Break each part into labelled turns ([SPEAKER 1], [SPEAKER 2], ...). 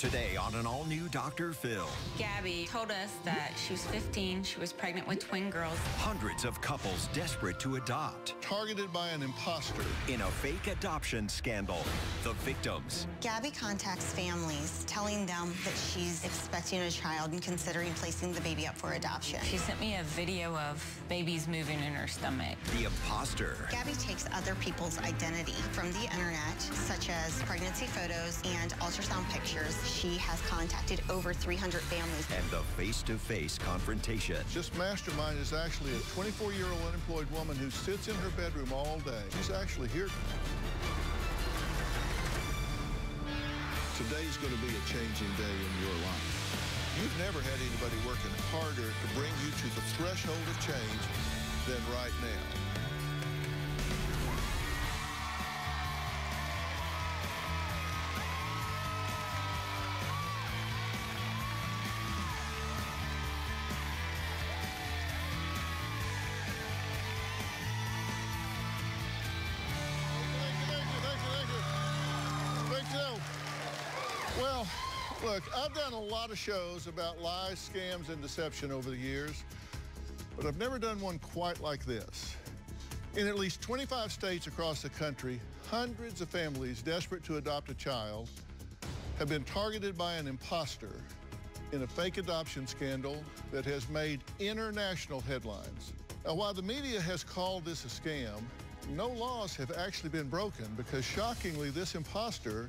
[SPEAKER 1] Today on an all-new Dr. Phil.
[SPEAKER 2] Gabby told us that she was 15, she was pregnant with twin girls.
[SPEAKER 1] Hundreds of couples desperate to adopt.
[SPEAKER 3] Targeted by an imposter.
[SPEAKER 1] In a fake adoption scandal. The victims.
[SPEAKER 4] Gabby contacts families, telling them that she's expecting a child and considering placing the baby up for adoption.
[SPEAKER 2] She sent me a video of babies moving in her stomach.
[SPEAKER 1] The imposter.
[SPEAKER 4] Gabby takes other people's identity from the internet, such as pregnancy photos and ultrasound pictures. She has contacted over 300 families.
[SPEAKER 1] And the face-to-face confrontation.
[SPEAKER 3] This mastermind is actually a 24-year-old unemployed woman who sits in her bedroom all day. She's actually here. Today's going to be a changing day in your life. You've never had anybody working harder to bring you to the threshold of change than right now. Well, look, I've done a lot of shows about lies, scams, and deception over the years, but I've never done one quite like this. In at least 25 states across the country, hundreds of families desperate to adopt a child have been targeted by an imposter in a fake adoption scandal that has made international headlines. Now, while the media has called this a scam, no laws have actually been broken because, shockingly, this imposter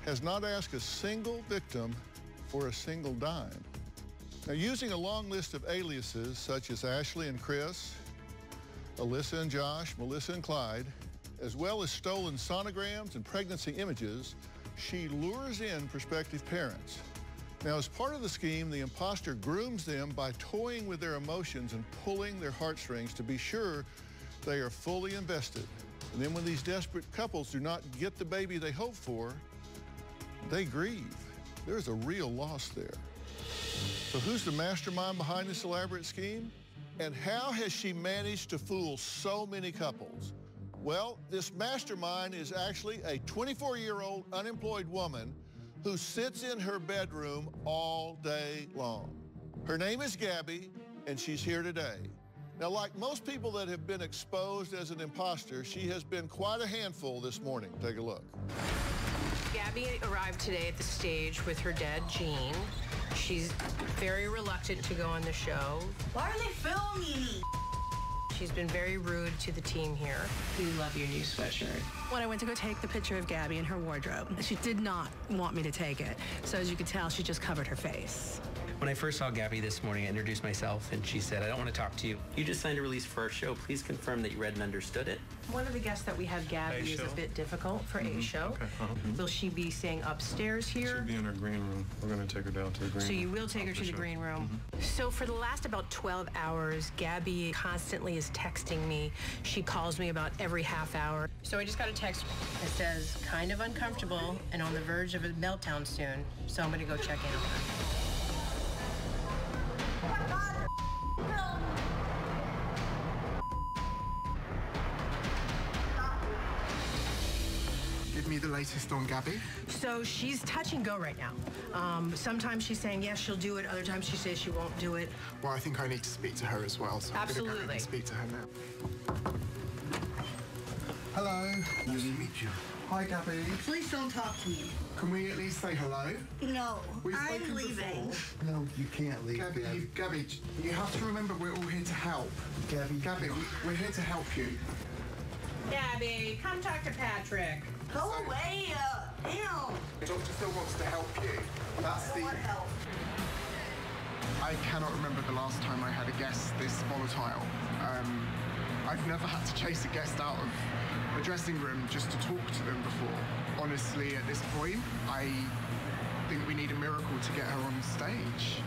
[SPEAKER 3] has not asked a single victim for a single dime. Now, using a long list of aliases such as Ashley and Chris, Alyssa and Josh, Melissa and Clyde, as well as stolen sonograms and pregnancy images, she lures in prospective parents. Now, as part of the scheme, the imposter grooms them by toying with their emotions and pulling their heartstrings to be sure they are fully invested. And then when these desperate couples do not get the baby they hope for, they grieve. There's a real loss there. So who's the mastermind behind this elaborate scheme? And how has she managed to fool so many couples? Well, this mastermind is actually a 24-year-old unemployed woman who sits in her bedroom all day long. Her name is Gabby, and she's here today. Now, like most people that have been exposed as an imposter, she has been quite a handful this morning. Take a look.
[SPEAKER 5] Gabby arrived today at the stage with her dad, Gene. She's very reluctant to go on the show.
[SPEAKER 4] Why are they filming me?
[SPEAKER 5] She's been very rude to the team here.
[SPEAKER 6] We love your new sweatshirt. When I went to go take the picture of Gabby in her wardrobe, she did not want me to take it. So as you could tell, she just covered her face.
[SPEAKER 7] When I first saw Gabby this morning, I introduced myself, and she said, "I don't want to talk to you. You just signed a release for our show. Please confirm that you read and understood it."
[SPEAKER 5] One of the guests that we have, Gabby, is a bit difficult for a show.
[SPEAKER 8] Okay.
[SPEAKER 5] Will she be staying upstairs here?
[SPEAKER 8] She'll be in her green room. We're going to take her down to the green room.
[SPEAKER 5] So you will take her to the green room. So for the last about 12 hours, Gabby constantly is texting me. She calls me about every half hour. So I just got a text that says, kind of uncomfortable and on the verge of a meltdown soon. So I'm going to go check in on her.
[SPEAKER 9] Give me the latest on Gabby.
[SPEAKER 5] So she's touch and go right now. Sometimes she's saying yes, she'll do it. Other times she says she won't do it.
[SPEAKER 9] Well, I think I need to speak to her as well. So
[SPEAKER 5] Absolutely.
[SPEAKER 9] I'm going to go and speak to her now. Hello. Nice to meet you. Hi, Gabby.
[SPEAKER 10] Please don't talk to me.
[SPEAKER 9] Can we at least say hello?
[SPEAKER 10] No,
[SPEAKER 9] We've
[SPEAKER 10] I'm
[SPEAKER 9] spoken
[SPEAKER 10] leaving.
[SPEAKER 9] before.
[SPEAKER 10] No, you can't leave.
[SPEAKER 9] Gabby, you have to remember we're all here to help. Gabby, we're here to help you.
[SPEAKER 5] Gabby, come talk to Patrick.
[SPEAKER 10] Go away, ew.
[SPEAKER 9] Dr. Phil wants to help you. That's
[SPEAKER 10] I don't want help.
[SPEAKER 9] I cannot remember the last time I had a guest this volatile. I've never had to chase a guest out of a dressing room just to talk to them before. Honestly, at this point, I think we need a miracle to get her on stage.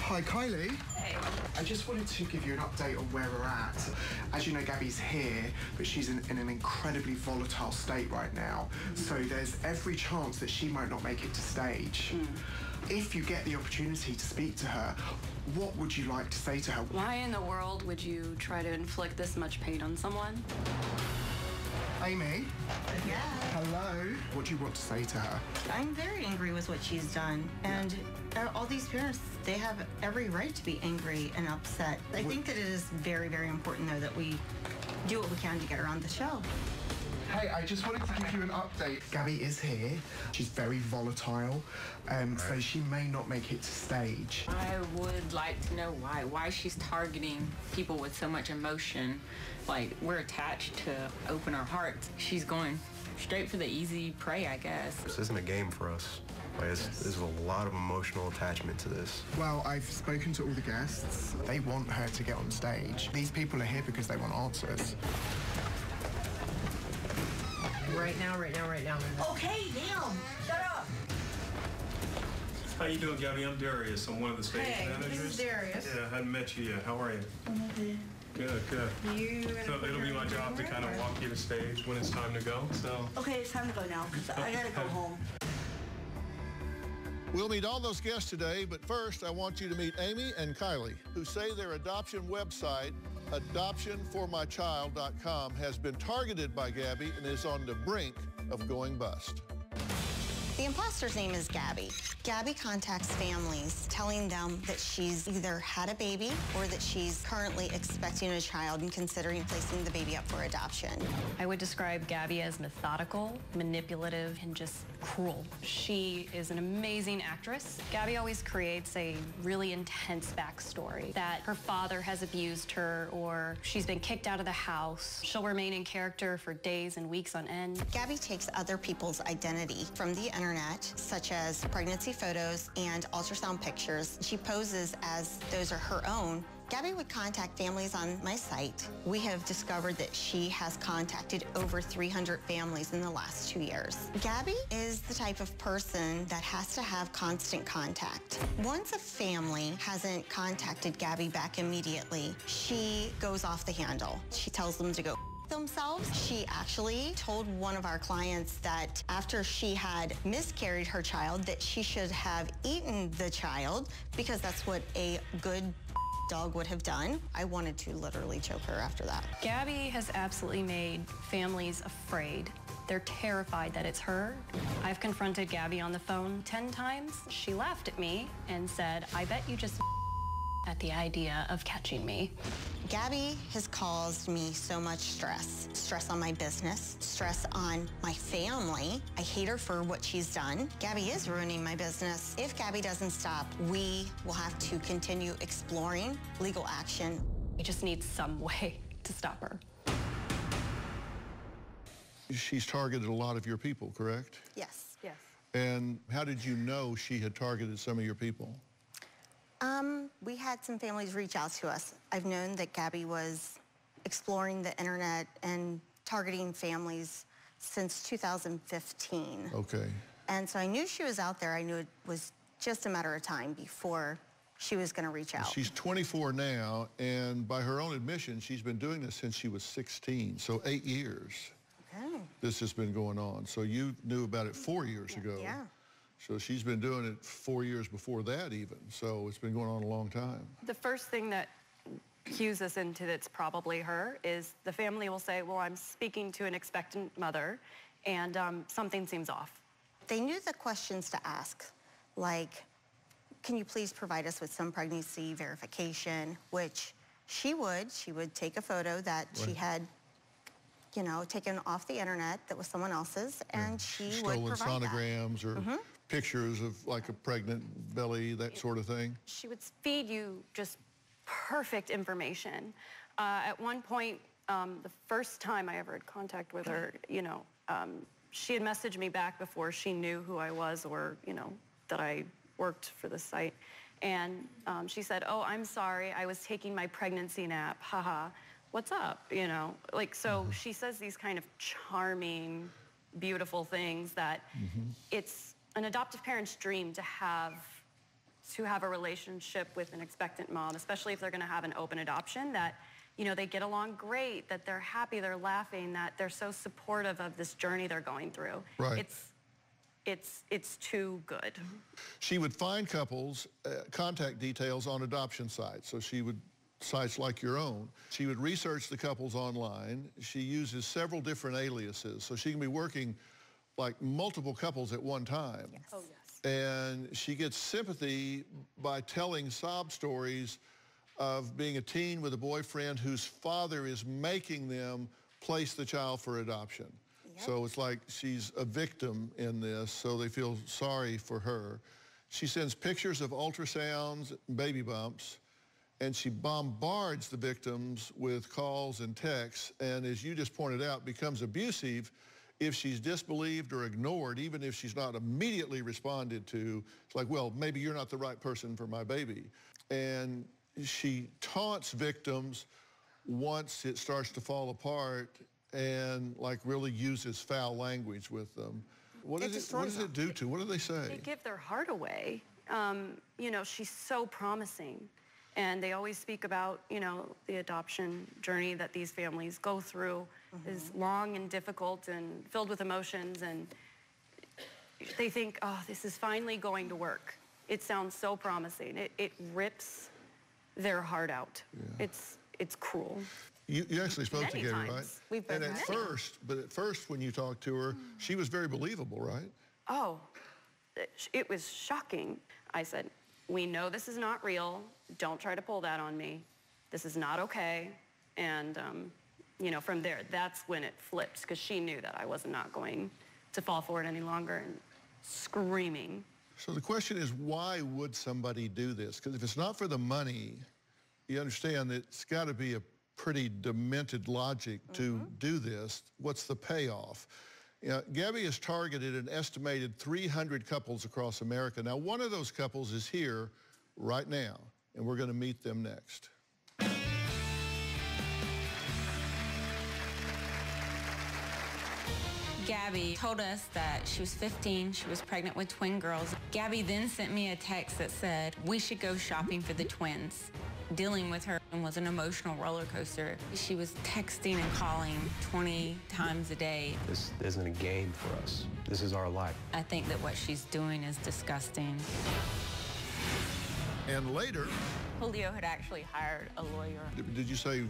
[SPEAKER 9] Hi, Kylie.
[SPEAKER 5] Hey.
[SPEAKER 9] I just wanted to give you an update on where we're at. As you know, Gabby's here, but she's in an incredibly volatile state right now. So there's every chance that she might not make it to stage. If you get the opportunity to speak to her, what would you like to say to her?
[SPEAKER 11] Why in the world would you try to inflict this much pain on someone?
[SPEAKER 9] Amy?
[SPEAKER 4] Yeah.
[SPEAKER 9] Hello? What do you want to say to her?
[SPEAKER 4] I'm very angry with what she's done. And all these parents, they have every right to be angry and upset. I think that it is very, very important, though, that we do what we can to get her on the show.
[SPEAKER 9] Hey, I just wanted to give you an update. Gabby is here. She's very volatile, so she may not make it to stage.
[SPEAKER 2] I would like to know why she's targeting people with so much emotion. Like, we're attached to open our hearts. She's going straight for the easy prey, I guess.
[SPEAKER 8] This isn't a game for us. Like, there's a lot of emotional attachment to this.
[SPEAKER 9] Well, I've spoken to all the guests. They want her to get on stage. These people are here because they want answers.
[SPEAKER 5] Right now.
[SPEAKER 10] Okay, damn. Shut up.
[SPEAKER 8] How you doing, Gabby? I'm Darius. I'm one of the stage managers.
[SPEAKER 5] This is Darius.
[SPEAKER 8] Yeah, I hadn't met you yet. How are you?
[SPEAKER 10] I'm okay.
[SPEAKER 8] Good. So it'll be my job to kind of walk you to stage when it's time to go, so.
[SPEAKER 10] Okay, it's time to go now, because I gotta go home.
[SPEAKER 3] We'll meet all those guests today, but first I want you to meet Amy and Kylie, who say their adoption website, adoptionformychild.com, has been targeted by Gabby and is on the brink of going bust.
[SPEAKER 4] The imposter's name is Gabby. Gabby contacts families telling them that she's either had a baby or that she's currently expecting a child and considering placing the baby up for adoption.
[SPEAKER 11] I would describe Gabby as methodical, manipulative, and just cruel. She is an amazing actress. Gabby always creates a really intense backstory that her father has abused her or she's been kicked out of the house. She'll remain in character for days and weeks on end.
[SPEAKER 4] Gabby takes other people's identity from the internet, such as pregnancy photos and ultrasound pictures. She poses as those are her own. Gabby would contact families on my site. We have discovered that she has contacted over 300 families in the last 2 years. Gabby is the type of person that has to have constant contact. Once a family hasn't contacted Gabby back immediately, she goes off the handle. She tells them to go themselves. She actually told one of our clients that after she had miscarried her child, that she should have eaten the child because that's what a good dog would have done. I wanted to literally choke her after that.
[SPEAKER 11] Gabby has absolutely made families afraid. They're terrified that it's her. I've confronted Gabby on the phone 10 times. She laughed at me and said, "I bet you just at the idea of catching me."
[SPEAKER 4] Gabby has caused me so much stress. Stress on my business, stress on my family. I hate her for what she's done. Gabby is ruining my business. If Gabby doesn't stop, we will have to continue exploring legal action.
[SPEAKER 11] We just need some way to stop her.
[SPEAKER 3] She's targeted a lot of your people, correct?
[SPEAKER 4] Yes.
[SPEAKER 11] Yes.
[SPEAKER 3] And how did you know she had targeted some of your people?
[SPEAKER 4] We had some families reach out to us. I've known that Gabby was exploring the internet and targeting families since 2015.
[SPEAKER 3] Okay.
[SPEAKER 4] And so I knew she was out there. I knew it was just a matter of time before she was going to reach out.
[SPEAKER 3] She's 24 now, and by her own admission, she's been doing this since she was 16, so 8 years.
[SPEAKER 4] Okay.
[SPEAKER 3] This has been going on. So you knew about it 4 years ago.
[SPEAKER 4] Yeah.
[SPEAKER 3] So she's been doing it 4 years before that even. So it's been going on a long time.
[SPEAKER 11] The first thing that cues us into that's probably her is the family will say, well, I'm speaking to an expectant mother, and something seems off.
[SPEAKER 4] They knew the questions to ask, like, can you please provide us with some pregnancy verification, which she would. She would take a photo that she had, you know, taken off the internet that was someone else's, and she would provide
[SPEAKER 3] sonograms or pictures of like a pregnant belly, that sort of thing.
[SPEAKER 11] She would feed you just perfect information. At one point, the first time I ever had contact with her, you know, she had messaged me back before she knew who I was or, you know, that I worked for the site. And she said, oh, I'm sorry, I was taking my pregnancy nap, haha. What's up, you know? Like, so she says these kind of charming, beautiful things that it's an adoptive parent's dream to have a relationship with an expectant mom, especially if they're gonna have an open adoption, that, you know, they get along great, that they're happy, they're laughing, that they're so supportive of this journey they're going through.
[SPEAKER 3] Right.
[SPEAKER 11] It's too good.
[SPEAKER 3] She would find couples' contact details on adoption sites. So she would sites like your own. She would research the couples online. She uses several different aliases, so she can be working like multiple couples at one time.
[SPEAKER 11] Yes. Oh, yes.
[SPEAKER 3] And she gets sympathy by telling sob stories of being a teen with a boyfriend whose father is making them place the child for adoption. Yep. So it's like she's a victim in this, so they feel sorry for her. She sends pictures of ultrasounds, baby bumps, and she bombards the victims with calls and texts, and as you just pointed out, becomes abusive if she's disbelieved or ignored, even if she's not immediately responded to. It's like, well, maybe you're not the right person for my baby. And she taunts victims once it starts to fall apart and like really uses foul language with them. What does it do to? What do they say?
[SPEAKER 11] They give their heart away. You know, she's so promising. And they always speak about, you know, the adoption journey that these families go through is long and difficult and filled with emotions. And they think, oh, this is finally going to work. It sounds so promising. It rips their heart out. Yeah. It's cruel.
[SPEAKER 3] You actually spoke to Gabby, right?
[SPEAKER 11] We've been
[SPEAKER 3] at first, when you talked to her, she was very believable, right?
[SPEAKER 11] Oh, it was shocking. I said, we know this is not real. Don't try to pull that on me. This is not okay. And, you know, from there, that's when it flipped, because she knew that I was not going to fall for it any longer, and screaming.
[SPEAKER 3] So the question is, why would somebody do this? Because if it's not for the money, you understand that it's got to be a pretty demented logic to do this. What's the payoff? You know, Gabby has targeted an estimated 300 couples across America. Now, one of those couples is here right now, and we're going to meet them next.
[SPEAKER 2] Gabby told us that she was 15, she was pregnant with twin girls. Gabby then sent me a text that said, we should go shopping for the twins. Dealing with her was an emotional roller coaster. She was texting and calling 20 times a day.
[SPEAKER 12] This isn't a game for us. This is our life.
[SPEAKER 2] I think that what she's doing is disgusting.
[SPEAKER 3] And later,
[SPEAKER 2] Julio had actually hired a lawyer.
[SPEAKER 3] Did you say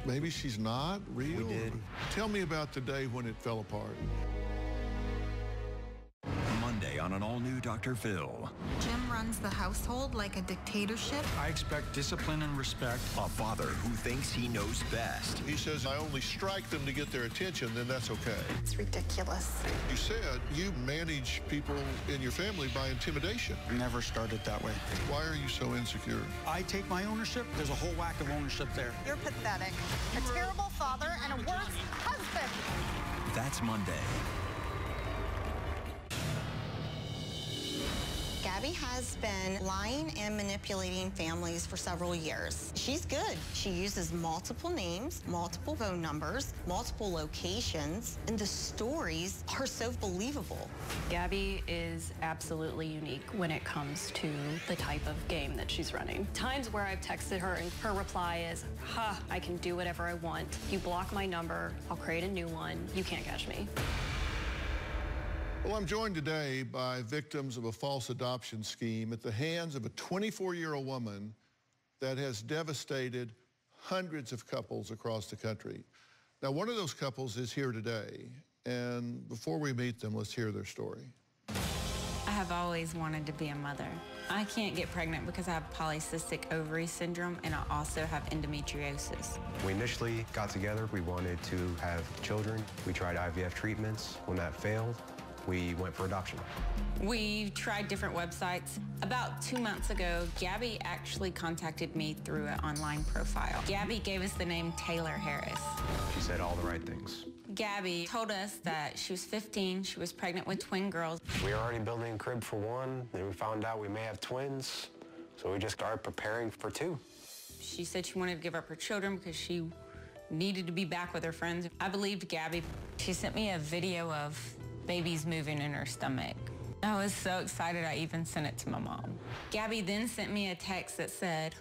[SPEAKER 3] maybe she's not real?
[SPEAKER 12] We did.
[SPEAKER 3] Tell me about the day when it fell apart.
[SPEAKER 1] Monday on an all-new Dr. Phil.
[SPEAKER 13] Jim runs the household like a dictatorship.
[SPEAKER 14] I expect discipline and respect.
[SPEAKER 1] A father who thinks he knows best.
[SPEAKER 3] He says, I only strike them to get their attention, then that's okay.
[SPEAKER 13] It's ridiculous.
[SPEAKER 3] You said you manage people in your family by intimidation.
[SPEAKER 14] Never started that way.
[SPEAKER 3] Why are you so insecure?
[SPEAKER 14] I take my ownership. There's a whole whack of ownership there.
[SPEAKER 10] You're pathetic. A terrible father and a worse husband.
[SPEAKER 1] That's Monday.
[SPEAKER 4] Gabby has been lying and manipulating families for several years. She's good. She uses multiple names, multiple phone numbers, multiple locations, and the stories are so believable.
[SPEAKER 11] Gabby is absolutely unique when it comes to the type of game that she's running. Times where I've texted her and her reply is, I can do whatever I want. You block my number, I'll create a new one. You can't catch me.
[SPEAKER 3] Well, I'm joined today by victims of a false adoption scheme at the hands of a 24-year-old woman that has devastated hundreds of couples across the country. Now, one of those couples is here today, and before we meet them, let's hear their story.
[SPEAKER 2] I have always wanted to be a mother. I can't get pregnant because I have polycystic ovary syndrome, and I also have endometriosis.
[SPEAKER 12] We initially got together. We wanted to have children. We tried IVF treatments. When that failed, we went for adoption.
[SPEAKER 2] We tried different websites. About 2 months ago, Gabby actually contacted me through an online profile. Gabby gave us the name Taylor Harris.
[SPEAKER 12] She said all the right things.
[SPEAKER 2] Gabby told us that she was 15, she was pregnant with twin girls.
[SPEAKER 12] We were already building a crib for one, then we found out we may have twins, so we just started preparing for two.
[SPEAKER 2] She said she wanted to give up her children because she needed to be back with her friends. I believed Gabby. She sent me a video of babies moving in her stomach. I was so excited I even sent it to my mom. Gabby then sent me a text that said,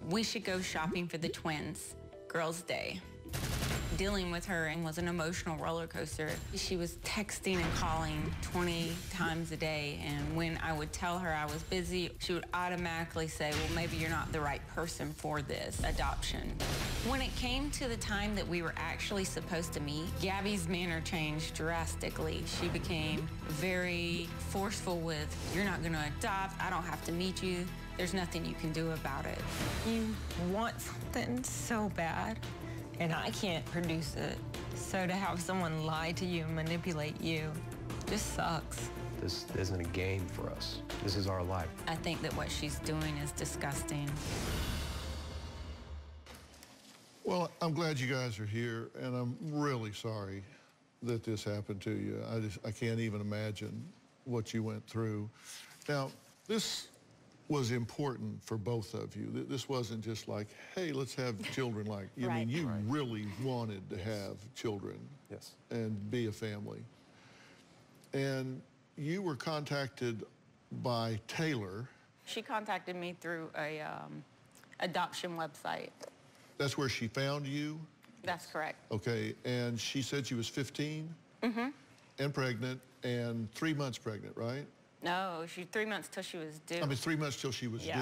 [SPEAKER 2] we should go shopping for the twins, Girls' Day. Dealing with her and was an emotional roller coaster. She was texting and calling 20 times a day, and when I would tell her I was busy, she would automatically say, well, maybe you're not the right person for this adoption. When it came to the time that we were actually supposed to meet, Gabby's manner changed drastically. She became very forceful with, you're not gonna adopt, I don't have to meet you, there's nothing you can do about it. You want something so bad, and I can't produce it. So to have someone lie to you and manipulate you just sucks.
[SPEAKER 12] This isn't a game for us. This is our life.
[SPEAKER 2] I think that what she's doing is disgusting.
[SPEAKER 3] Well, I'm glad you guys are here, and I'm really sorry that this happened to you. I can't even imagine what you went through. Now, this was important for both of you. This wasn't just like, hey, let's have children. Like, I mean, you really wanted to have children.
[SPEAKER 12] Yes.
[SPEAKER 3] And be a family. And you were contacted by Taylor.
[SPEAKER 2] She contacted me through a adoption website.
[SPEAKER 3] That's where she found you?
[SPEAKER 2] That's correct.
[SPEAKER 3] Okay, and she said she was 15?
[SPEAKER 2] Mm-hmm.
[SPEAKER 3] And pregnant, and 3 months pregnant, right?
[SPEAKER 2] No, 3 months till she was due.
[SPEAKER 3] I mean, 3 months till she was due.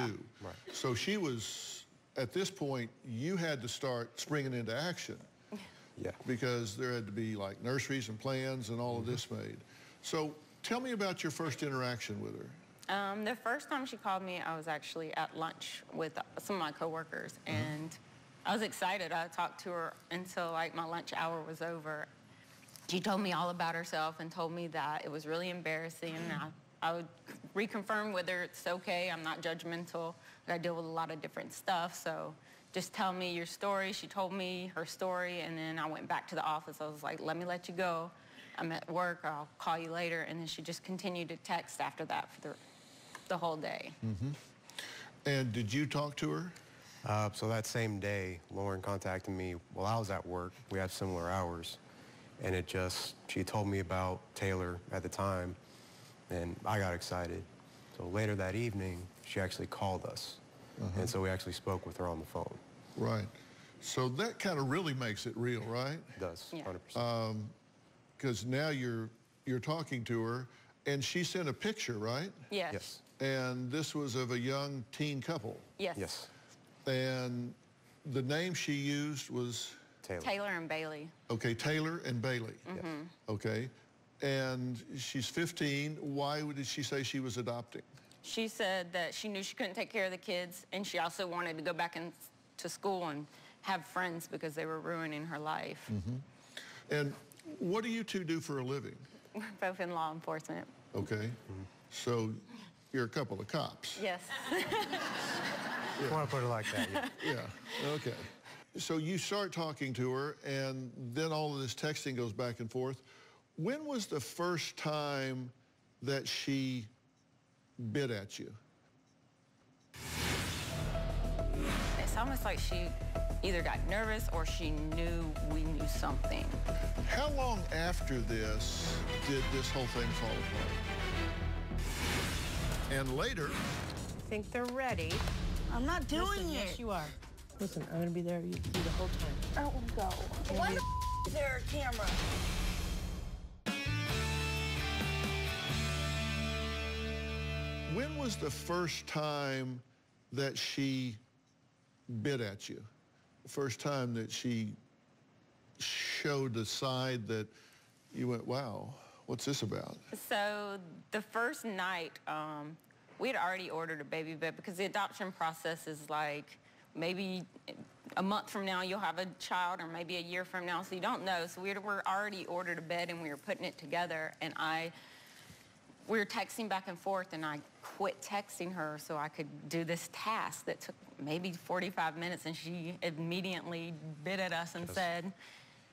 [SPEAKER 12] Right.
[SPEAKER 3] So she was, at this point, you had to start springing into action.
[SPEAKER 12] Yeah.
[SPEAKER 3] Because there had to be like nurseries and plans and all of this made. So tell me about your first interaction with her.
[SPEAKER 2] The first time she called me, I was actually at lunch with some of my coworkers, and I was excited. I talked to her until like my lunch hour was over. She told me all about herself and told me that it was really embarrassing. I would reconfirm whether it's okay. I'm not judgmental. I deal with a lot of different stuff, so just tell me your story. She told me her story, and then I went back to the office. I was like, let me let you go. I'm at work, I'll call you later. And then she just continued to text after that for the whole day.
[SPEAKER 3] And did you talk to her?
[SPEAKER 12] So that same day, Lauren contacted me while I was at work. We have similar hours. And she told me about Taylor at the time, and I got excited. So later that evening, she actually called us. And so we actually spoke with her on the phone.
[SPEAKER 3] Right. So that kind of really makes it real, right?
[SPEAKER 12] It does,
[SPEAKER 2] Yeah.
[SPEAKER 12] 100%.
[SPEAKER 3] Because now you're talking to her, and she sent a picture, right?
[SPEAKER 2] Yes.
[SPEAKER 12] Yes.
[SPEAKER 3] And this was of a young teen couple.
[SPEAKER 2] Yes.
[SPEAKER 12] Yes.
[SPEAKER 3] And the name she used was?
[SPEAKER 2] Taylor and Bailey.
[SPEAKER 3] Okay, Taylor and Bailey.
[SPEAKER 12] Yes.
[SPEAKER 3] Okay. And she's 15. Why did she say she was adopting?
[SPEAKER 2] She said that she knew she couldn't take care of the kids, and she also wanted to go back to school and have friends because they were ruining her life.
[SPEAKER 3] And what do you two do for a living?
[SPEAKER 2] We're both in law enforcement.
[SPEAKER 3] Okay. So you're a couple of cops.
[SPEAKER 2] Yes.
[SPEAKER 12] I want to put it like that, yeah.
[SPEAKER 3] Yeah, okay. So you start talking to her, and then all of this texting goes back and forth. When was the first time that she bit at you?
[SPEAKER 2] It's almost like she either got nervous or she knew we knew something.
[SPEAKER 3] How long after this did this whole thing fall apart? And later...
[SPEAKER 5] I think they're ready.
[SPEAKER 10] I'm not doing it.
[SPEAKER 5] Yes, you are. Listen, I'm gonna be there through the whole time.
[SPEAKER 10] I don't want to go. Why is there a camera?
[SPEAKER 3] When was the first time that she bit at you? The first time that she showed the side that you went, wow, what's this about?
[SPEAKER 2] So the first night, we had already ordered a baby bed because the adoption process is like maybe a month from now you'll have a child, or maybe a year from now, so you don't know. So we were already ordered a bed and we were putting it together, and we were texting back and forth, and I quit texting her so I could do this task that took maybe 45 minutes, and she immediately bit at us and said,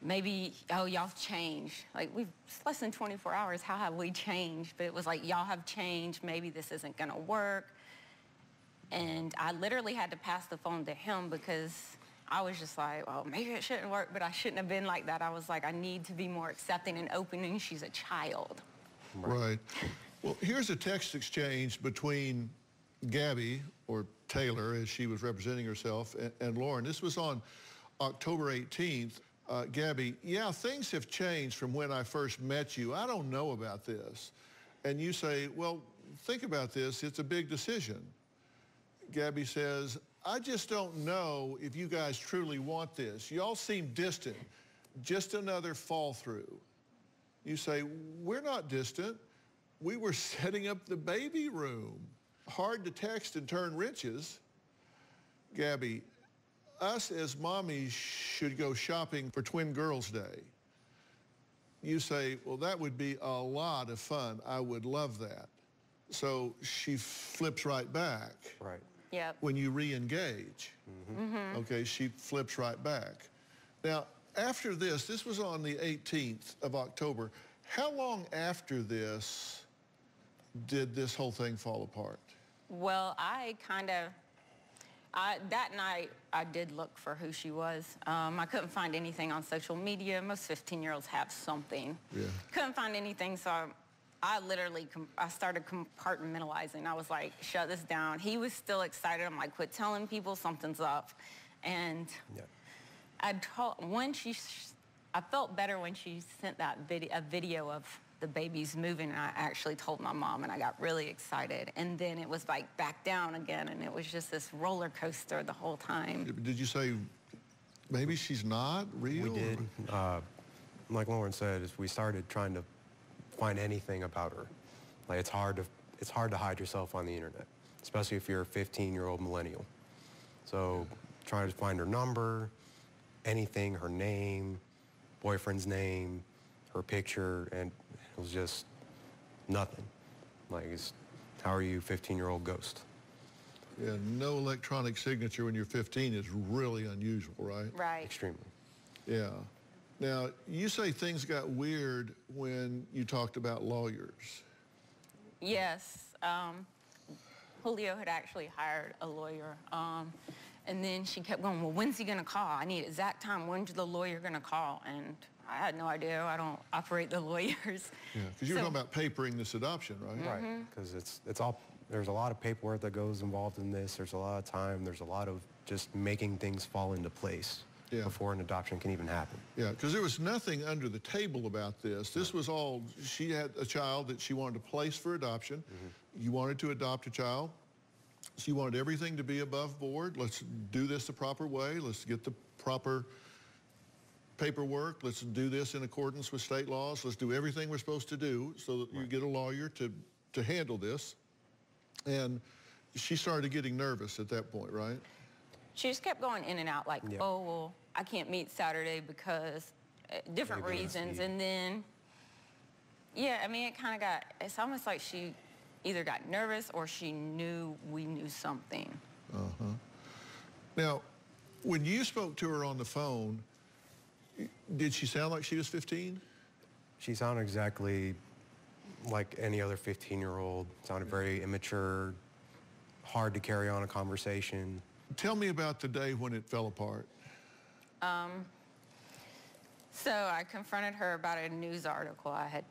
[SPEAKER 2] maybe, oh, y'all have changed. Like, it's less than 24 hours, how have we changed? But it was like, y'all have changed, maybe this isn't gonna work. And I literally had to pass the phone to him because I was just like, well, maybe it shouldn't work, but I shouldn't have been like that. I was like, I need to be more accepting and opening. She's a child.
[SPEAKER 3] Right. Well, here's a text exchange between Gabby, or Taylor, as she was representing herself, and Lauren. This was on October 18th. Gabby, yeah, things have changed from when I first met you. I don't know about this. And you say, well, think about this. It's a big decision. Gabby says, I just don't know if you guys truly want this. Y'all seem distant. Just another fall through. You say, we're not distant. We were setting up the baby room. Hard to text and turn wrenches. Gabby, us as mommies should go shopping for Twin Girls Day. You say, well, that would be a lot of fun. I would love that. So she flips right back.
[SPEAKER 12] Right.
[SPEAKER 11] Yep.
[SPEAKER 3] When you re-engage. Okay, she flips right back. Now, after this was on the 18th of October. How long after this did this whole thing fall apart?
[SPEAKER 2] Well, that night, I did look for who she was. I couldn't find anything on social media. Most 15-year-olds have something.
[SPEAKER 3] Yeah.
[SPEAKER 2] Couldn't find anything, so I literally, I started compartmentalizing. I was like, shut this down. He was still excited. I'm like, quit telling people something's up. And
[SPEAKER 12] yeah.
[SPEAKER 2] I felt better when she sent that video of the babies moving, and I actually told my mom, and I got really excited. And then it was like back down again, and it was just this roller coaster the whole time.
[SPEAKER 3] Did you say maybe she's not real?
[SPEAKER 12] We did. Like Lauren said, we started trying to find anything about her. Like it's hard to hide yourself on the internet, especially if you're a 15-year-old millennial. So trying to find her number, anything, her name, boyfriend's name, her picture, and it was just nothing. Like, how are you, 15-year-old ghost?
[SPEAKER 3] Yeah, no electronic signature when you're 15 is really unusual, right?
[SPEAKER 2] Right.
[SPEAKER 12] Extremely.
[SPEAKER 3] Yeah. Now, you say things got weird when you talked about lawyers.
[SPEAKER 2] Yes. Julio had actually hired a lawyer. And then she kept going, well, when's he going to call? I need exact time. When's the lawyer going to call? And I had no idea. I don't operate the lawyers.
[SPEAKER 3] Yeah, because you were talking about papering this adoption, right?
[SPEAKER 12] Right, because it's all, there's a lot of paperwork that goes involved in this. There's a lot of time. There's a lot of just making things fall into place before an adoption can even happen.
[SPEAKER 3] Yeah, because there was nothing under the table about this. This was all, she had a child that she wanted to place for adoption. You wanted to adopt a child. She wanted everything to be above board. Let's do this the proper way. Let's get the proper paperwork. Let's do this in accordance with state laws. Let's do everything we're supposed to do so that you get a lawyer to handle this. And she started getting nervous at that point, right?
[SPEAKER 2] She just kept going in and out like, oh, well, I can't meet Saturday because different reasons. And then, yeah, I mean, it kind of got, it's almost like she either got nervous or she knew we knew something.
[SPEAKER 3] Now, when you spoke to her on the phone, did she sound like she was 15?
[SPEAKER 12] She sounded exactly like any other 15-year-old. Sounded very immature, hard to carry on a conversation.
[SPEAKER 3] Tell me about the day when it fell apart.
[SPEAKER 2] So I confronted her about a news article I had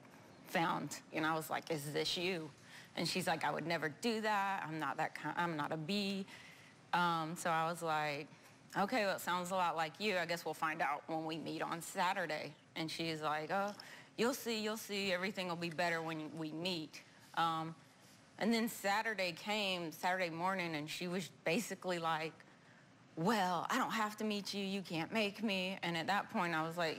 [SPEAKER 2] found, and I was like, is this you? And she's like, I would never do that. I'm not that kind, I'm not a bee. So I was like, okay, well, it sounds a lot like you. I guess we'll find out when we meet on Saturday. And she's like, oh, you'll see, everything will be better when we meet. And then Saturday came, Saturday morning, and she was basically like, well, I don't have to meet you, you can't make me. And at that point, I was like,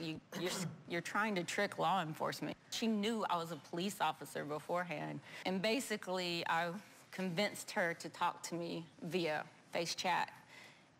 [SPEAKER 2] you're trying to trick law enforcement. She knew I was a police officer beforehand. And basically, I convinced her to talk to me via face chat.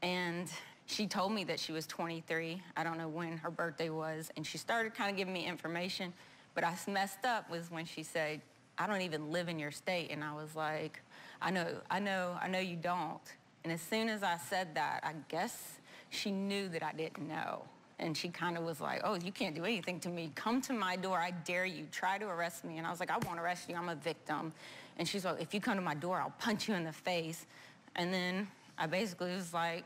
[SPEAKER 2] And she told me that she was 23. I don't know when her birthday was. And she started kind of giving me information. But I messed up was when she said, I don't even live in your state. And I was like, I know you don't. And as soon as I said that, I guess she knew that I didn't know. And she kind of was like, oh, you can't do anything to me. Come to my door, I dare you. Try to arrest me. And I was like, I won't arrest you, I'm a victim. And she's like, if you come to my door, I'll punch you in the face. And then I basically was like,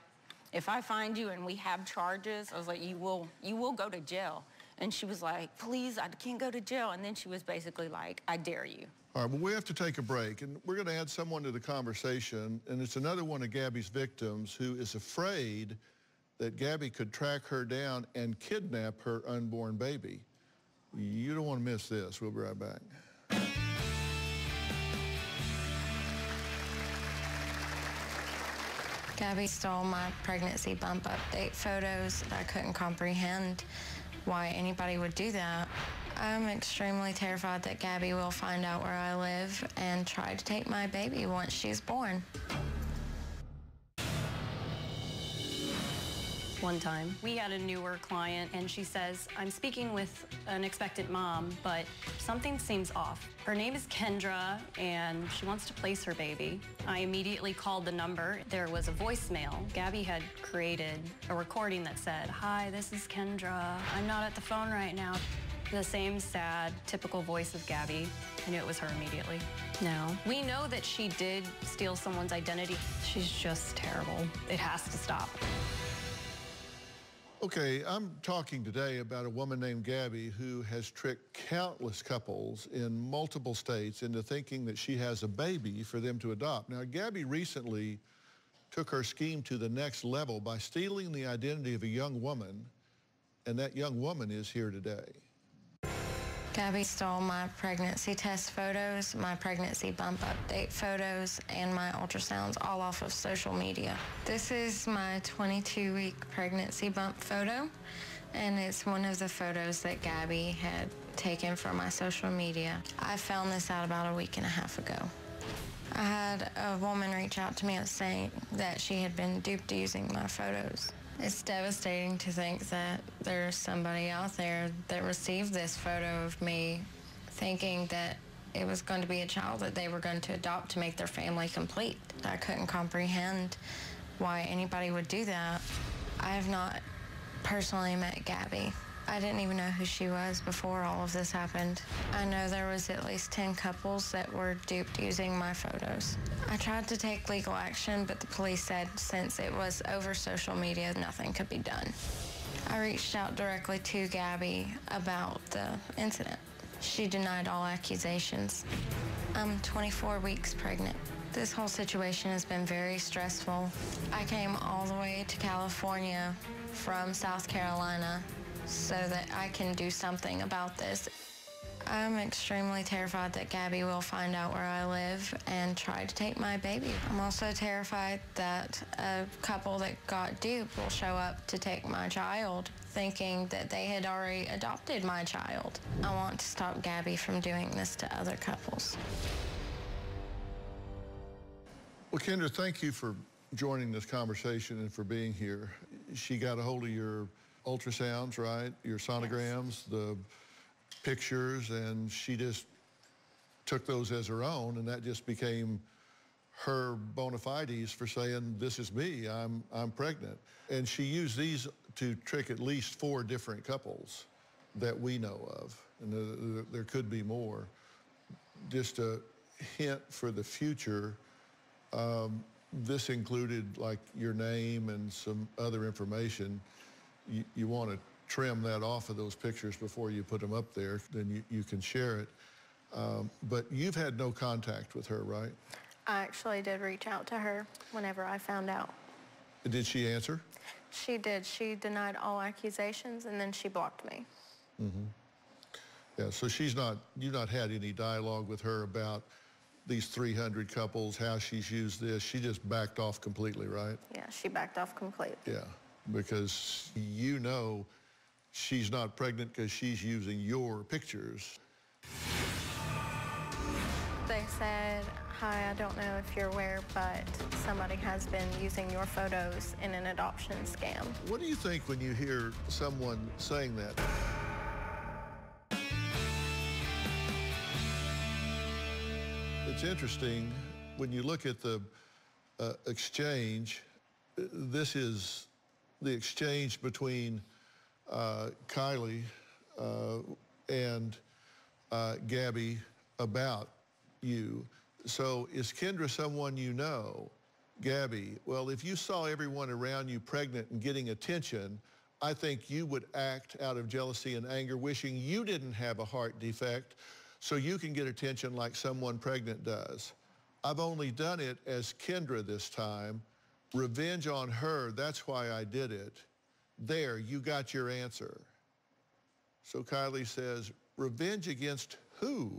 [SPEAKER 2] if I find you and we have charges, I was like, you will go to jail. And she was like, please, I can't go to jail. And then she was basically like, I dare you.
[SPEAKER 3] All right, well, we have to take a break, and we're going to add someone to the conversation, and it's another one of Gabby's victims who is afraid that Gabby could track her down and kidnap her unborn baby. You don't want to miss this. We'll be right back.
[SPEAKER 15] Gabby stole my pregnancy bump update photos. I couldn't comprehend why anybody would do that. I'm extremely terrified that Gabby will find out where I live and try to take my baby once she's born.
[SPEAKER 11] One time, we had a newer client, and she says, I'm speaking with an expectant mom, but something seems off. Her name is Kendra, and she wants to place her baby. I immediately called the number. There was a voicemail. Gabby had created a recording that said, hi, this is Kendra. I'm not at the phone right now. The same sad, typical voice of Gabby. I knew it was her immediately. No. We know that she did steal someone's identity. She's just terrible. It has to stop.
[SPEAKER 3] Okay, I'm talking today about a woman named Gabby who has tricked countless couples in multiple states into thinking that she has a baby for them to adopt. Now, Gabby recently took her scheme to the next level by stealing the identity of a young woman, and that young woman is here today.
[SPEAKER 15] Gabby stole my pregnancy test photos, my pregnancy bump update photos, and my ultrasounds all off of social media. This is my 22-week pregnancy bump photo, and it's one of the photos that Gabby had taken from my social media. I found this out about a week and a half ago. I had a woman reach out to me saying that she had been duped using my photos. It's devastating to think that there's somebody out there that received this photo of me thinking that it was going to be a child that they were going to adopt to make their family complete. I couldn't comprehend why anybody would do that. I have not personally met Gabby. I didn't even know who she was before all of this happened. I know there was at least 10 couples that were duped using my photos. I tried to take legal action, but the police said since it was over social media, nothing could be done. I reached out directly to Gabby about the incident. She denied all accusations. I'm 24 weeks pregnant. This whole situation has been very stressful. I came all the way to California from South Carolina so that I can do something about this. I'm extremely terrified that Gabby will find out where I live and try to take my baby. I'm also terrified that a couple that got duped will show up to take my child, thinking that they had already adopted my child. I want to stop Gabby from doing this to other couples.
[SPEAKER 3] Well, Kendra, thank you for joining this conversation and for being here. She got a hold of your ultrasounds, right? Your sonograms, yes. The pictures, and she just took those as her own, and that just became her bona fides for saying, this is me, I'm pregnant. And she used these to trick at least 4 different couples that we know of, and there could be more. Just a hint for the future, this included like your name and some other information. You want to trim that off of those pictures before you put them up there, then you can share it. But you've had no contact with her, right?
[SPEAKER 15] I actually did reach out to her whenever I found out.
[SPEAKER 3] Did she answer?
[SPEAKER 15] She did. She denied all accusations, and then she blocked me.
[SPEAKER 3] Mm-hmm. Yeah, so you've not had any dialogue with her about these 300 couples, how she's used this. She just backed off completely, right?
[SPEAKER 15] Yeah, she backed off completely.
[SPEAKER 3] Yeah, because you know she's not pregnant because she's using your pictures.
[SPEAKER 15] They said, hi, I don't know if you're aware, but somebody has been using your photos in an adoption scam.
[SPEAKER 3] What do you think when you hear someone saying that? It's interesting, when you look at the exchange, this is the exchange between Kylie and Gabby about you. So is Kendra someone you know? Gabby, well, if you saw everyone around you pregnant and getting attention, I think you would act out of jealousy and anger, wishing you didn't have a heart defect so you can get attention like someone pregnant does. I've only done it as Kendra this time, Revenge on her, that's why I did it. There, you got your answer. So Kylie says, revenge against who?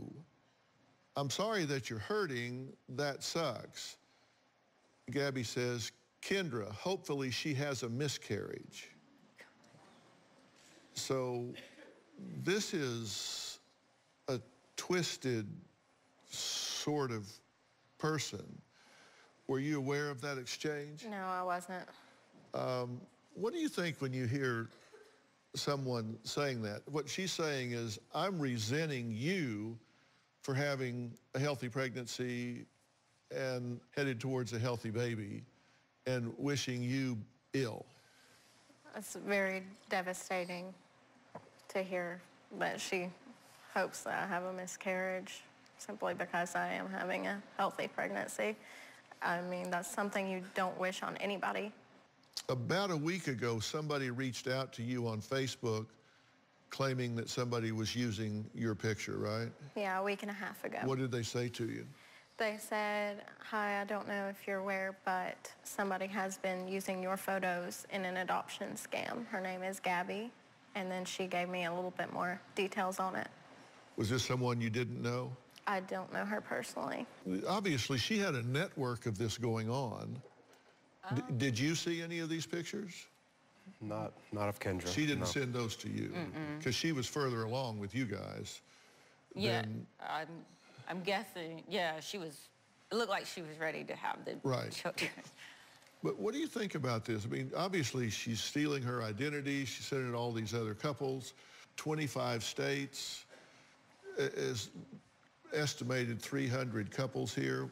[SPEAKER 3] I'm sorry that you're hurting. That sucks. Gabby says, Kendra, hopefully she has a miscarriage. So this is a twisted sort of person. Were you aware of that exchange?
[SPEAKER 15] No, I wasn't.
[SPEAKER 3] What do you think when you hear someone saying that? What she's saying is, I'm resenting you for having a healthy pregnancy and headed towards a healthy baby and wishing you ill.
[SPEAKER 15] It's very devastating to hear that she hopes that I have a miscarriage simply because I am having a healthy pregnancy. I mean, that's something you don't wish on anybody.
[SPEAKER 3] About a week ago, somebody reached out to you on Facebook claiming that somebody was using your picture, right?
[SPEAKER 15] Yeah, a week and a half ago.
[SPEAKER 3] What did they say to you?
[SPEAKER 15] They said, hi, I don't know if you're aware, but somebody has been using your photos in an adoption scam. Her name is Gabby, and then she gave me a little bit more details on it.
[SPEAKER 3] Was this someone you didn't know?
[SPEAKER 15] I don't know her personally.
[SPEAKER 3] Obviously, she had a network of this going on. Did you see any of these pictures?
[SPEAKER 12] Not of Kendra.
[SPEAKER 3] She didn't
[SPEAKER 12] no.
[SPEAKER 3] send those to you because she was further along with you guys.
[SPEAKER 2] Yeah, I'm guessing, yeah, it looked like she was ready to have the children.
[SPEAKER 3] But what do you think about this? I mean, obviously, she's stealing her identity. She's sending it to all these other couples. 25 states, is estimated 300 couples here.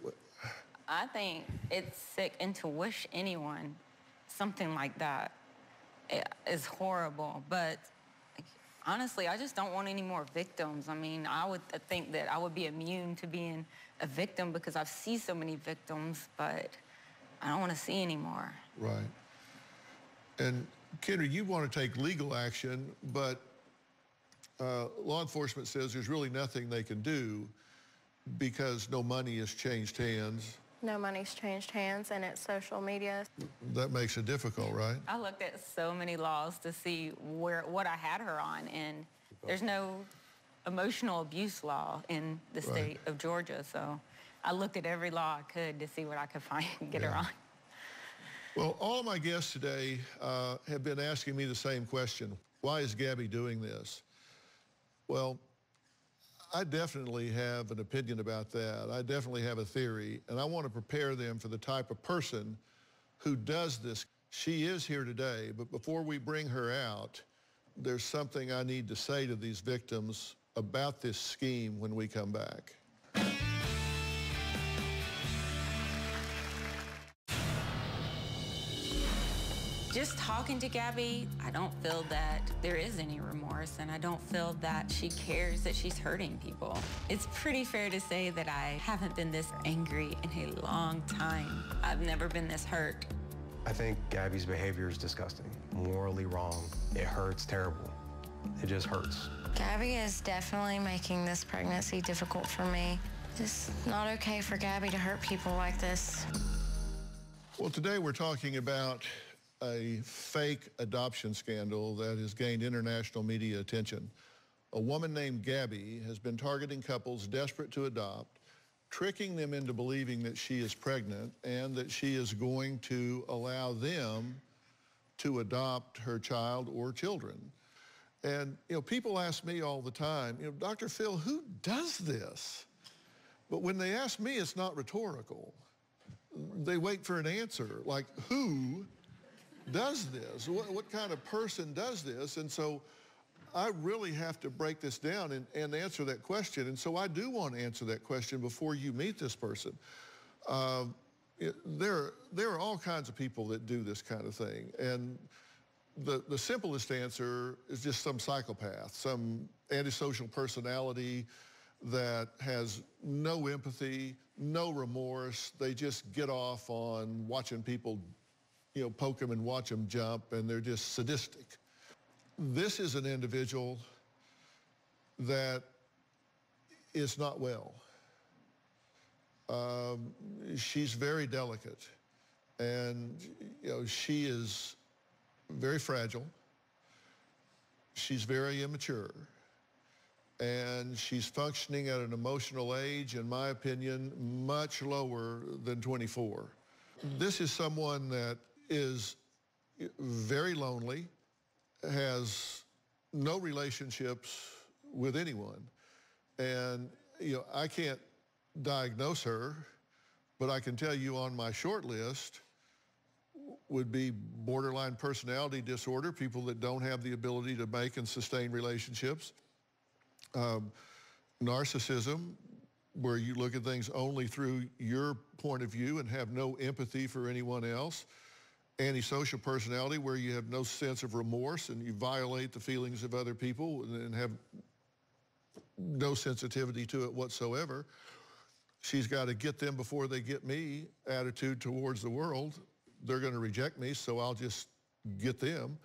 [SPEAKER 2] I think it's sick, and to wish anyone something like that is horrible. But honestly, I just don't want any more victims. I mean, I would think that I would be immune to being a victim because I've seen so many victims, but I don't want to see any more.
[SPEAKER 3] Right. And Kendra, you want to take legal action, but law enforcement says there's really nothing they can do because no money has changed hands.
[SPEAKER 15] No money's changed hands, and it's social media.
[SPEAKER 3] That makes it difficult, right?
[SPEAKER 2] I looked at so many laws to see what I had her on, and there's no emotional abuse law in the state of Georgia, so I looked at every law I could to see what I could find and get her on.
[SPEAKER 3] Well, all of my guests today have been asking me the same question. Why is Gabby doing this? Well, I definitely have an opinion about that. I definitely have a theory, and I want to prepare them for the type of person who does this. She is here today, but before we bring her out, there's something I need to say to these victims about this scheme when we come back.
[SPEAKER 2] Just talking to Gabby, I don't feel that there is any remorse, and I don't feel that she cares that she's hurting people. It's pretty fair to say that I haven't been this angry in a long time. I've never been this hurt.
[SPEAKER 12] I think Gabby's behavior is disgusting, morally wrong. It hurts terrible. It just hurts.
[SPEAKER 15] Gabby is definitely making this pregnancy difficult for me. It's not okay for Gabby to hurt people like this.
[SPEAKER 3] Well, today we're talking about a fake adoption scandal that has gained international media attention. A woman named Gabby has been targeting couples desperate to adopt, tricking them into believing that she is pregnant and that she is going to allow them to adopt her child or children. And, people ask me all the time, Dr. Phil, who does this? But when they ask me, it's not rhetorical. They wait for an answer, like, who does this? What kind of person does this? And so I really have to break this down and answer that question. And so I do want to answer that question before you meet this person. There are all kinds of people that do this kind of thing. And the simplest answer is just some psychopath, some antisocial personality that has no empathy, no remorse. They just get off on watching people poke them and watch them jump, and they're just sadistic. This is an individual that is not well. She's very delicate. And, you know, she is very fragile. She's very immature. And she's functioning at an emotional age, in my opinion, much lower than 24. This is someone that is very lonely, has no relationships with anyone. And, you know, I can't diagnose her, but I can tell you on my short list would be borderline personality disorder, people that don't have the ability to make and sustain relationships. Narcissism, where you look at things only through your point of view and have no empathy for anyone else. Antisocial personality, where you have no sense of remorse and you violate the feelings of other people and have no sensitivity to it whatsoever. She's got a get them before they get me attitude towards the world. They're going to reject me, so I'll just get them.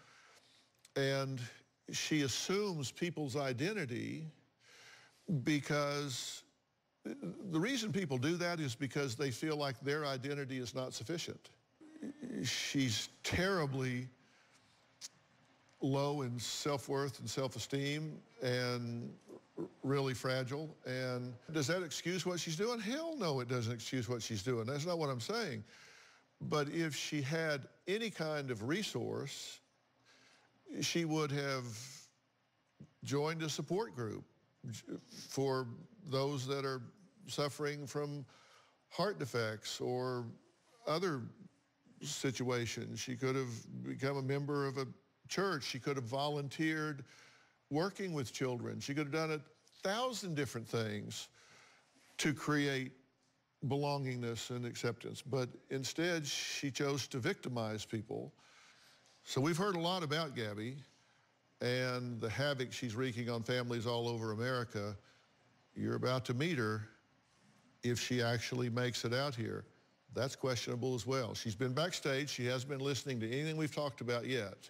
[SPEAKER 3] And she assumes people's identity because the reason people do that is because they feel like their identity is not sufficient. She's terribly low in self-worth and self-esteem and really fragile. And does that excuse what she's doing? Hell no, it doesn't excuse what she's doing. That's not what I'm saying. But if she had any kind of resource, she would have joined a support group for those that are suffering from heart defects or other situations. She could have become a member of a church. She could have volunteered working with children. She could have done 1,000 different things to create belongingness and acceptance. But instead, she chose to victimize people. So we've heard a lot about Gabby and the havoc she's wreaking on families all over America. You're about to meet her if she actually makes it out here. That's questionable as well. She's been backstage. She hasn't been listening to anything we've talked about yet.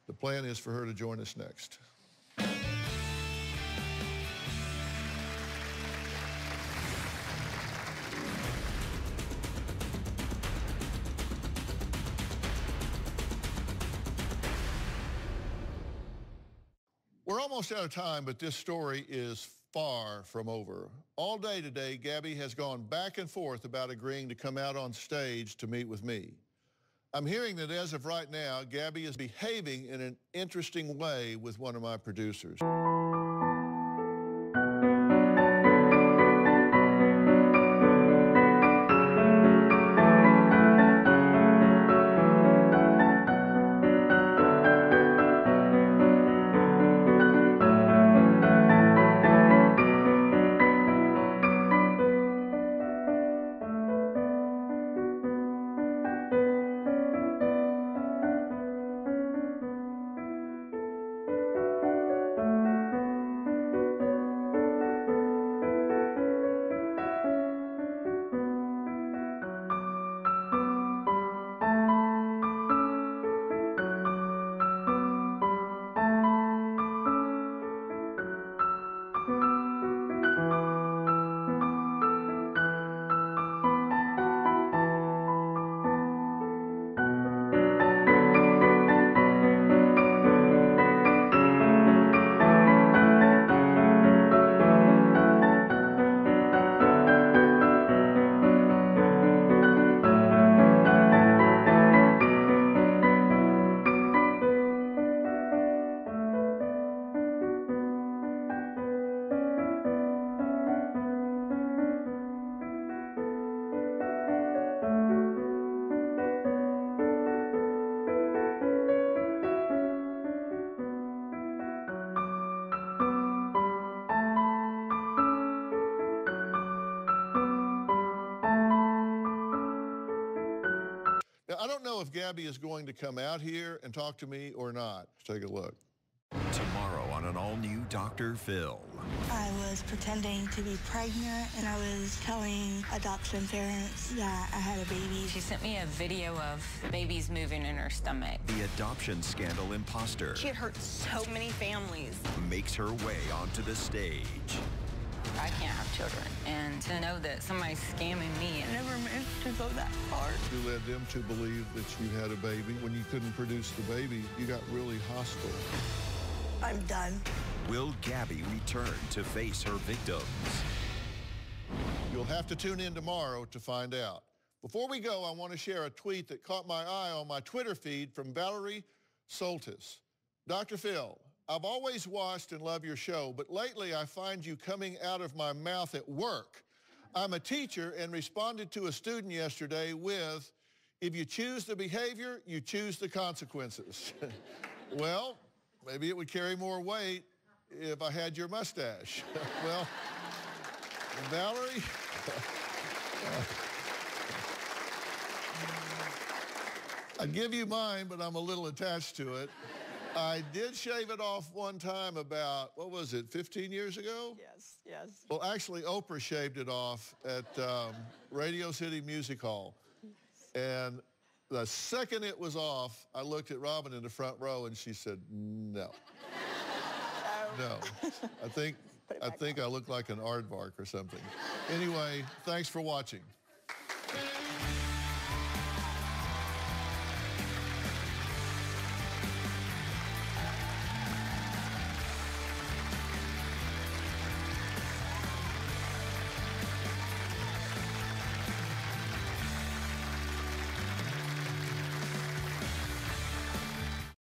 [SPEAKER 3] The plan is for her to join us next. We're almost out of time, but this story is far from over. All day today, Gabby has gone back and forth about agreeing to come out on stage to meet with me. I'm hearing that as of right now, Gabby is behaving in an interesting way with one of my producers. Now, I don't know if Gabby is going to come out here and talk to me or not. Let's take a look.
[SPEAKER 1] Tomorrow on an all-new Dr. Phil.
[SPEAKER 16] I was pretending to be pregnant, and I was telling adoption parents that I had a baby.
[SPEAKER 2] She sent me a video of babies moving in her stomach.
[SPEAKER 1] The adoption scandal imposter
[SPEAKER 10] She had hurt so many families.
[SPEAKER 1] makes her way onto the stage.
[SPEAKER 2] I can't have children. And to know that somebody's scamming me.
[SPEAKER 16] I never meant to go that far.
[SPEAKER 3] You led them to believe that you had a baby. When you couldn't produce the baby, you got really hostile.
[SPEAKER 16] I'm done.
[SPEAKER 1] Will Gabby return to face her victims?
[SPEAKER 3] You'll have to tune in tomorrow to find out. Before we go, I want to share a tweet that caught my eye on my Twitter feed from Valerie Soltis. Dr. Phil, I've always watched and loved your show, but lately I find you coming out of my mouth at work. I'm a teacher and responded to a student yesterday with, if you choose the behavior, you choose the consequences. Well, maybe it would carry more weight if I had your mustache. Well, Valerie, I'd give you mine, but I'm a little attached to it. I did shave it off one time about, what was it, 15 years ago?
[SPEAKER 16] Yes, yes.
[SPEAKER 3] Well, actually, Oprah shaved it off at Radio City Music Hall. And the second it was off, I looked at Robin in the front row, and she said, no. No. I think I look like an aardvark or something. Anyway, thanks for watching.